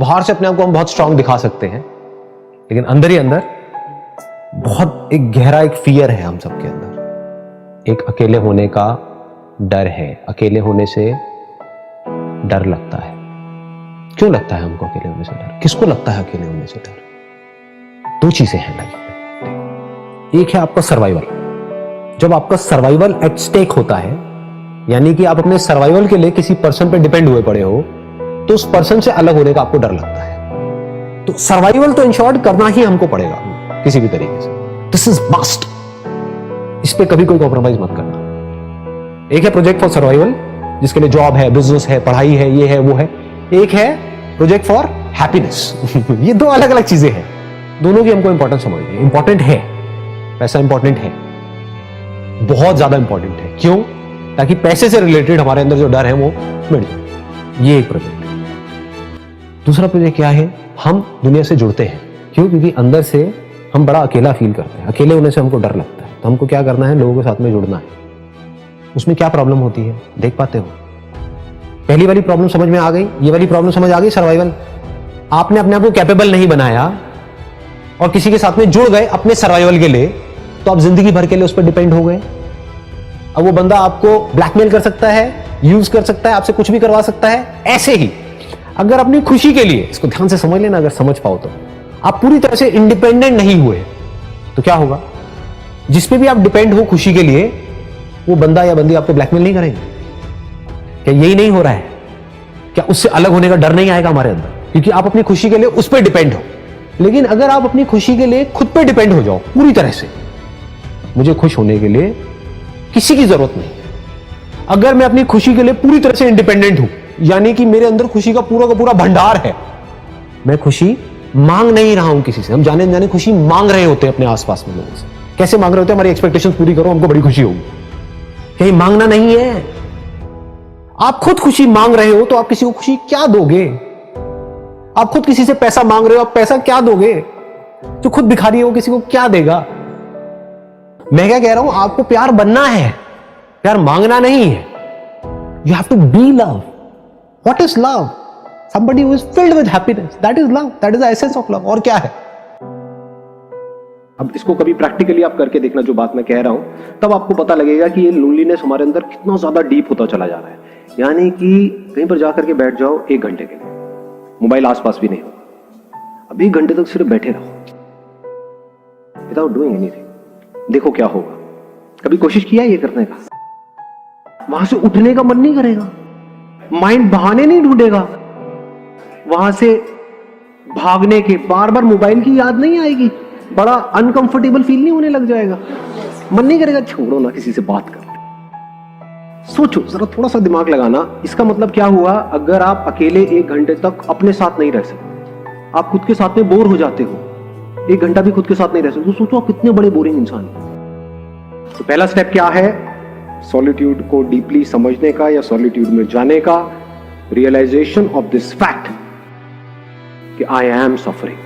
बाहर से अपने आप को हम बहुत स्ट्रांग दिखा सकते हैं, लेकिन अंदर ही अंदर बहुत एक गहरा एक फियर है हम सबके अंदर। एक अकेले होने का डर है, अकेले होने से डर लगता है। क्यों लगता है हमको अकेले होने से डर? किसको लगता है अकेले होने से डर? दो चीजें हैं लाइफ में। एक है आपका सर्वाइवल। जब आपका सर्वाइवल एट स्टेक होता है, यानी कि आप अपने सर्वाइवल के लिए किसी पर्सन पे डिपेंड हुए पड़े हो, तो उस पर्सन से अलग होने का आपको डर लगता है। तो सर्वाइवल तो इंश्योर्ड करना ही हमको पड़ेगा किसी भी तरीके से। This is must. इस पे कभी कोई कॉम्प्रोमाइज मत करना। एक है प्रोजेक्ट फॉर सर्वाइवल, जिसके लिए जॉब है, बिजनेस है, पढ़ाई है, ये है, वो है। एक है प्रोजेक्ट फॉर हैप्पीनेस। ये दो अलग अलग चीजें हैं, दोनों की हमको इंपॉर्टेंस समझनी है। इंपॉर्टेंट है, पैसा इंपॉर्टेंट है, बहुत ज्यादा इंपॉर्टेंट है। क्यों? ताकि पैसे से रिलेटेड हमारे अंदर जो डर है वो मिट जाए। ये एक प्रोजेक्ट है। दूसरा प्रोजेक्ट क्या है? हम दुनिया से जुड़ते हैं। क्यों? क्योंकि अंदर से हम बड़ा अकेला फील करते हैं। अकेले होने से हमको डर लगता है, तो हमको क्या करना है? लोगों के साथ में जुड़ना है। उसमें क्या प्रॉब्लम होती है देख पाते हो? पहली वाली प्रॉब्लम समझ में आ गई, ये वाली प्रॉब्लम समझ आ गई। सर्वाइवल, आपने अपने आप को कैपेबल नहीं बनाया और किसी के साथ में जुड़ गए अपने सर्वाइवल के लिए, तो आप जिंदगी भर के लिए उस पर डिपेंड हो गए। अब वो बंदा आपको ब्लैकमेल कर सकता है, यूज कर सकता है, आपसे कुछ भी करवा सकता है। ऐसे ही अगर अपनी खुशी के लिए, इसको ध्यान से समझ लेना, अगर समझ पाओ तो, आप पूरी तरह से इंडिपेंडेंट नहीं हुए तो क्या होगा? जिस पे भी आप डिपेंड हो खुशी के लिए, वो बंदा या बंदी आपको ब्लैकमेल नहीं करेंगे। क्या यही नहीं हो रहा है? क्या उससे अलग होने का डर नहीं आएगा हमारे अंदर? क्योंकि आप अपनी खुशी के लिए उस पर डिपेंड हो। लेकिन अगर आप अपनी खुशी के लिए खुद पे डिपेंड हो जाओ पूरी तरह से, मुझे खुश होने के लिए किसी की जरूरत नहीं। अगर मैं अपनी खुशी के लिए पूरी तरह से इंडिपेंडेंट हूं, यानी कि मेरे अंदर खुशी का पूरा भंडार है, मैं खुशी मांग नहीं रहा हूं किसी से। हम जाने जाने खुशी मांग रहे होते हैं अपने आसपास में लोगों से। कैसे मांग रहे होते हैं? हमारी एक्सपेक्टेशंस पूरी करो, हमको बड़ी खुशी होगी। कहीं मांगना नहीं है। आप खुद खुशी मांग रहे हो तो आप किसी को खुशी क्या दोगे? आप खुद किसी से पैसा मांग रहे हो, आप पैसा क्या दोगे? जो खुद भिखारी है वो किसी को क्या देगा? मैं क्या कह रहा हूं? आपको प्यार बनना है, प्यार मांगना नहीं है। You have to be love. What is love? Somebody who is filled with happiness. That is love. That is the essence of love. और क्या है? अब इसको कभी प्रैक्टिकली आप करके देखना, जो बात मैं कह रहा हूं, तब आपको पता लगेगा कि ये लोनलीनेस हमारे अंदर कितना ज्यादा डीप होता चला जा रहा है। यानी कि कहीं पर जाकर के बैठ जाओ 1 घंटे के लिए, मोबाइल आसपास भी नहीं हो, अब 1 घंटे तक सिर्फ बैठे रहो विदाउट डूइंग एनीथिंग। देखो क्या होगा। कभी कोशिश किया ये करने का? वहां से उठने का मन नहीं करेगा, माइंड बहाने नहीं ढूंढेगा, वहां से भागने के, बार बार मोबाइल की याद नहीं आएगी, बड़ा अनकंफर्टेबल फील नहीं होने लग जाएगा, मन नहीं करेगा छोड़ो ना किसी से बात कर। सोचो जरा, थोड़ा सा दिमाग लगाना। इसका मतलब क्या हुआ? अगर आप अकेले 1 घंटे तक अपने साथ नहीं रह सकते, आप खुद के साथ में बोर हो जाते हो, 1 घंटा भी खुद के साथ नहीं रह सकते, तो सोचो आप कितने बड़े बोरिंग इंसान हैं। तो पहला स्टेप क्या है? सॉलिट्यूड को डीपली समझने का या सॉलिट्यूड में जाने का, रियलाइजेशन ऑफ दिस फैक्ट कि आई एम सफरिंग।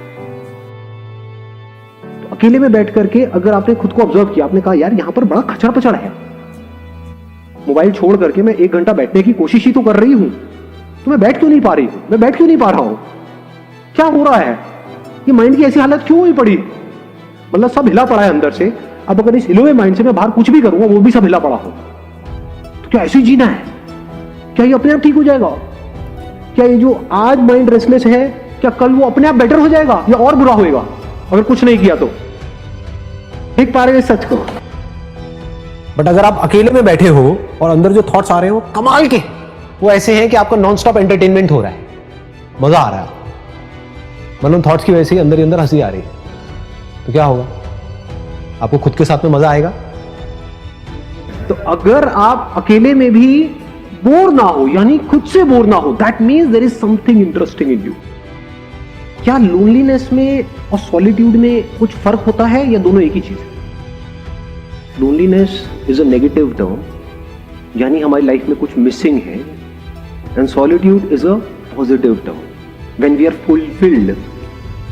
तो अकेले में बैठ करके अगर आपने खुद को ऑब्जर्व किया, आपने कहा यार यहां पर बड़ा खचड़ पचड़ है, मोबाइल छोड़ करके मैं 1 घंटा बैठने की कोशिश ही तो कर रही हूं, तो मैं बैठ क्यों नहीं पा रही हूं? मैं बैठ क्यों नहीं पा रहा हूं? क्या हो रहा है? ये माइंड की ऐसी हालत क्यों हुई पड़ी? मतलब सब हिला पड़ा है अंदर से। अब अगर इस हिले हुए माइंड से मैं बाहर कुछ भी करूंगा, वो भी सब हिला पड़ा हो, तो क्या ऐसे ही जीना है? क्या ये अपने आप ठीक हो जाएगा? क्या ये जो आज माइंड रेस्टलेस है, क्या कल वो अपने आप बेटर हो जाएगा या और बुरा होएगा अगर कुछ नहीं किया तो? देख पा रहे हैं सच को? बट अगर आप अकेले में बैठे हो और अंदर जो थॉट्स आ रहे हो कमाल के, वो ऐसे हैं कि आपका नॉन स्टॉप एंटरटेनमेंट हो रहा है, मजा आ रहा है, मतलब थॉट्स की वजह से ही अंदर ही अंदर हंसी आ रही है, तो क्या होगा? आपको खुद के साथ में मजा आएगा? तो अगर आप अकेले में भी बोर ना हो, यानी खुद से बोर ना हो, that means there is something interesting in you. क्या लोनलीनेस में और सॉलिट्यूड में कुछ फर्क होता है या दोनों एक ही चीज है? Loneliness is a negative term, यानी हमारी लाइफ में कुछ मिसिंग है, and solitude is a positive term, when we are fulfilled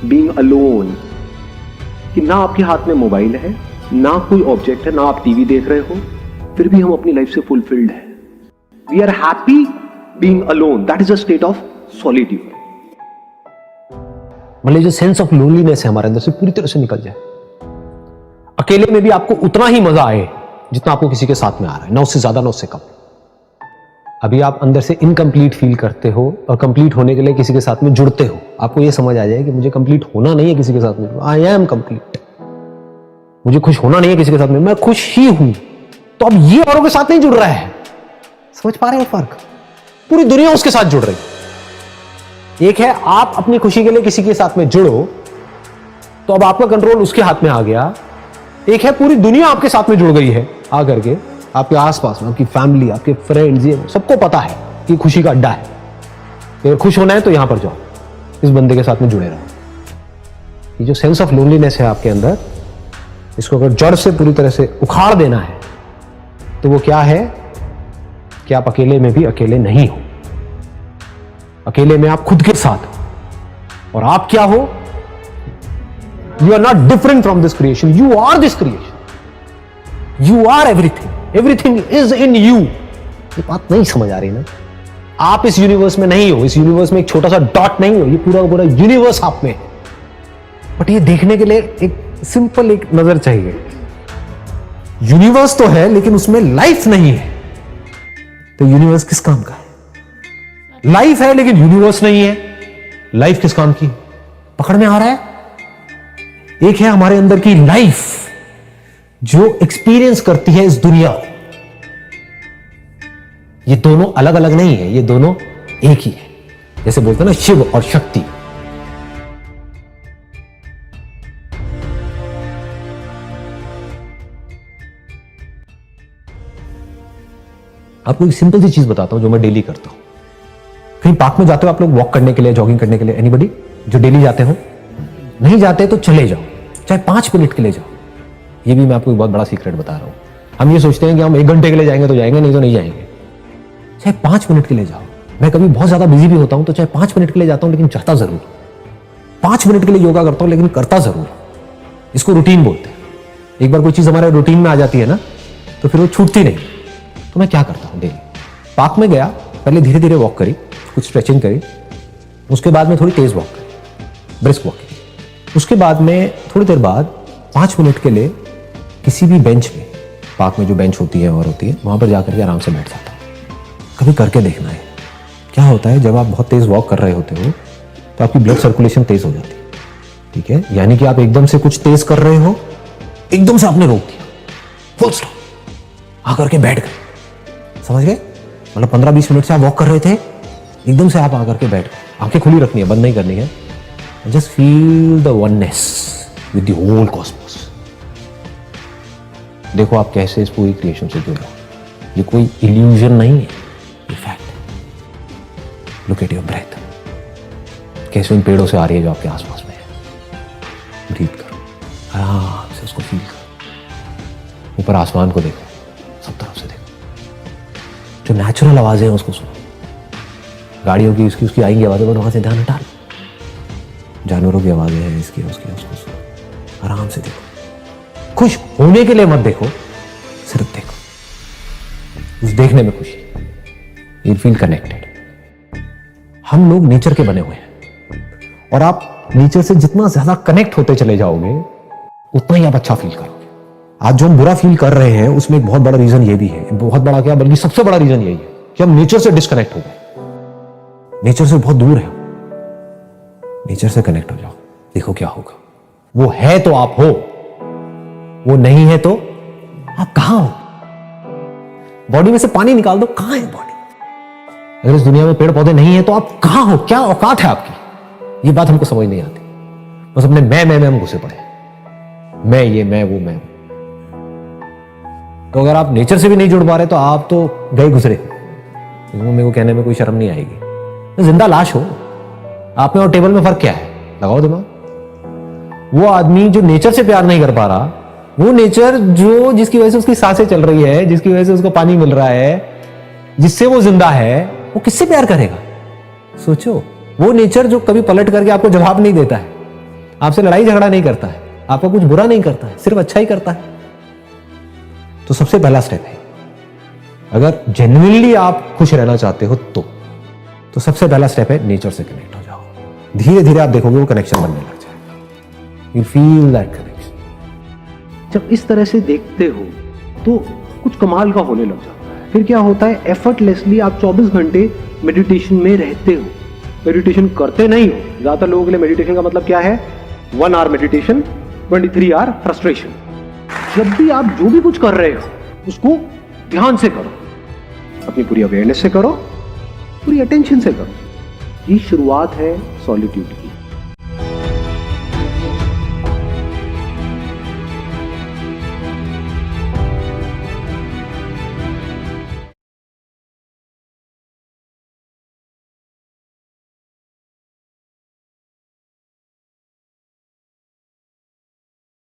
being alone, कि ना आपके हाथ में मोबाइल है, ना कोई ऑब्जेक्ट है, ना आप टीवी देख रहे हो, फिर भी हम अपनी लाइफ से फुलफिल्ड है। We are happy being alone, that is a state of solitude. मतलब जो सेंस ऑफ लोनलीनेस है हमारे अंदर से पूरी तरह से निकल जाए। अकेले में भी आपको उतना ही मजा आए जितना आपको किसी के साथ में आ रहा है, ना उससे ज्यादा ना उससे कम। अभी आप अंदर से इनकम्प्लीट फील करते हो और कंप्लीट होने के लिए किसी के साथ में जुड़ते हो, आपको यह समझ आ जाए कि मुझे कंप्लीट होना नहीं है किसी के साथ में, आई एम कंप्लीट। मुझे खुश होना नहीं है किसी के साथ में, मैं खुश ही हूं। तो अब ये औरों के साथ नहीं जुड़ रहा है। समझ पा रहे हो फर्क? पूरी दुनिया उसके साथ जुड़ रही। एक है आप अपनी खुशी के लिए किसी के साथ में जुड़ो तो अब आपका कंट्रोल उसके हाथ में आ गया। एक है पूरी दुनिया आपके साथ में जुड़ गई है आकर के, आपके आसपास में आपकी फैमिली, आपके फ्रेंड्स, ये सबको पता है कि खुशी का अड्डा है। अगर खुश होना है तो यहां पर जाओ, इस बंदे के साथ में जुड़े रहो। ये जो सेंस ऑफ लोनलीनेस है आपके अंदर, इसको अगर जड़ से पूरी तरह से उखाड़ देना है तो वो क्या है कि आप अकेले में भी अकेले नहीं हो। अकेले में आप खुद के साथ, और आप क्या हो? You are not different from this creation, you are this creation, you are everything, everything is in you. ये बात नहीं समझ आ रही ना? आप इस यूनिवर्स में नहीं हो, इस यूनिवर्स में एक छोटा सा डॉट नहीं हो, ये पूरा पूरा यूनिवर्स आप में है। बट ये देखने के लिए एक सिंपल एक नजर चाहिए। यूनिवर्स तो है लेकिन उसमें लाइफ नहीं है, तो यूनिवर्स किस काम का है? लाइफ है लेकिन यूनिवर्स नहीं है, लाइफ किस काम की? पकड़ में आ रहा है? एक है हमारे अंदर की लाइफ जो एक्सपीरियंस करती है इस दुनिया को। ये दोनों अलग अलग नहीं है, ये दोनों एक ही है। जैसे बोलते हैं ना शिव और शक्ति। आपको एक सिंपल सी चीज बताता हूं जो मैं डेली करता हूं। कहीं पार्क में जाते हो आप लोग वॉक करने के लिए, जॉगिंग करने के लिए, एनीबडी जो डेली जाते हो? नहीं जाते तो चले जाओ, चाहे 5 मिनट के लिए जाओ। ये भी मैं आपको एक बहुत बड़ा सीक्रेट बता रहा हूं। हम ये सोचते हैं कि हम 1 घंटे के लिए जाएंगे तो जाएंगे, नहीं तो नहीं जाएंगे। चाहे 5 मिनट के लिए जाओ। मैं कभी बहुत ज्यादा बिजी भी होता हूं तो चाहे 5 मिनट के लिए जाता हूं, लेकिन जाता जरूर। 5 मिनट के लिए योगा करता हूं लेकिन करता जरूर। इसको रूटीन बोलते हैं। एक बार कोई चीज हमारे रूटीन में आ जाती है ना तो फिर वो छूटती नहीं। तो मैं क्या करता हूं डेली, पार्क में गया, पहले धीरे धीरे वॉक करी, कुछ स्ट्रेचिंग करी, उसके बाद में थोड़ी तेज वॉक करी, ब्रिस्क वॉक करी। उसके बाद में थोड़ी देर बाद 5 मिनट के लिए किसी भी बेंच पे, पार्क में जो बेंच होती है और होती है, वहां पर जाकर के आराम से बैठ जाता हूं। कभी करके देखना है। क्या होता है जब आप बहुत तेज वॉक कर रहे होते हो तो आपकी ब्लड सर्कुलेशन तेज हो जाती है। ठीक है, यानी कि आप एकदम से कुछ तेज कर रहे हो, एकदम से आपने रोक दिया, फुल स्टॉप, आकर के बैठ गए। समझ गए? मतलब 15-20 मिनट से आप वॉक कर रहे थे, एकदम से आप आकर के बैठ गए। आंखें खुली रखनी है, बंद नहीं करनी है। Just feel the oneness with the whole cosmos. देखो आप कैसे इस पूरी क्रिएशन से जुड़े हो। ये कोई इल्यूजन नहीं है, ये फैक्ट है। लुक एट योर ब्रेथ, कैसे उन पेड़ों से आ रही है जो आपके आसपास में है। ब्रीथ करो, आराम से उसको फील करो। ऊपर आसमान को देखो, सब तरफ से देखो, जो नेचुरल आवाजें हैं उसको सुनो। गाड़ियों की उसकी आएंगी आवाजें, वहां से ध्यान हटा लो। जानवरों की आवाजें हैं, इसकी उसकी, उसको सुनो, आराम से देखो। खुश होने के लिए मत देखो, सिर्फ देखो। उस देखने में खुशी, यू फील कनेक्टेड। हम लोग नेचर के बने हुए हैं और आप नेचर से जितना ज्यादा कनेक्ट होते चले जाओगे उतना ही आप अच्छा फील करोगे। आज जो हम बुरा फील कर रहे हैं उसमें एक बहुत बड़ा रीजन ये भी है, बहुत बड़ा क्या बल्कि सबसे बड़ा रीजन यही है कि हम नेचर से डिस्कनेक्ट हो गए। नेचर से बहुत दूर है, नेचर से कनेक्ट हो जाओ, देखो क्या होगा। वो है तो आप हो, वो नहीं है तो आप कहां हो। बॉडी में से पानी निकाल दो, कहां है बॉडी? अगर इस दुनिया में पेड़ पौधे नहीं है तो आप कहां हो? क्या औकात है आपकी? ये बात हमको समझ नहीं आती। बस अपने मैं हम घुसे पड़े, मैं ये, मैं वो, मैं। तो अगर आप नेचर से भी नहीं जुड़ पा रहे तो आप तो गए गुजरे। मेरे को कहने में कोई शर्म नहीं आएगी, तो जिंदा लाश हो। आप में और टेबल में फर्क क्या है? लगाओ दिमाग। वो आदमी जो नेचर से प्यार नहीं कर पा रहा, वो नेचर जो जिसकी वजह से उसकी सांसें चल रही है, जिसकी वजह से उसको पानी मिल रहा है, जिससे वो जिंदा है, वो किससे प्यार करेगा? सोचो। वो नेचर जो कभी पलट करके आपको जवाब नहीं देता है, आपसे लड़ाई झगड़ा नहीं करता है, आपका कुछ बुरा नहीं करता है, सिर्फ अच्छा ही करता है। तो सबसे पहला स्टेप है, अगर जेन्युइनली आप खुश रहना चाहते हो तो सबसे पहला स्टेप है नेचर से कनेक्ट हो जाओ। धीरे धीरे आप देखोगे वो कनेक्शन बनने लग जाएगा। You feel that connection. जब इस तरह से देखते हो तो कुछ कमाल का होने लग जाता है। फिर क्या होता है, एफर्टलेसली आप 24 घंटे मेडिटेशन में रहते हो, मेडिटेशन करते नहीं हो। ज्यादातर लोगों के लिए मेडिटेशन का मतलब क्या है, 1 आवर मेडिटेशन, 23 आवर फ्रस्ट्रेशन। जब भी आप जो भी कुछ कर रहे हो उसको ध्यान से करो, अपनी पूरी अवेयरनेस से करो, पूरी अटेंशन से करो। ये शुरुआत है सॉलिट्यूड की।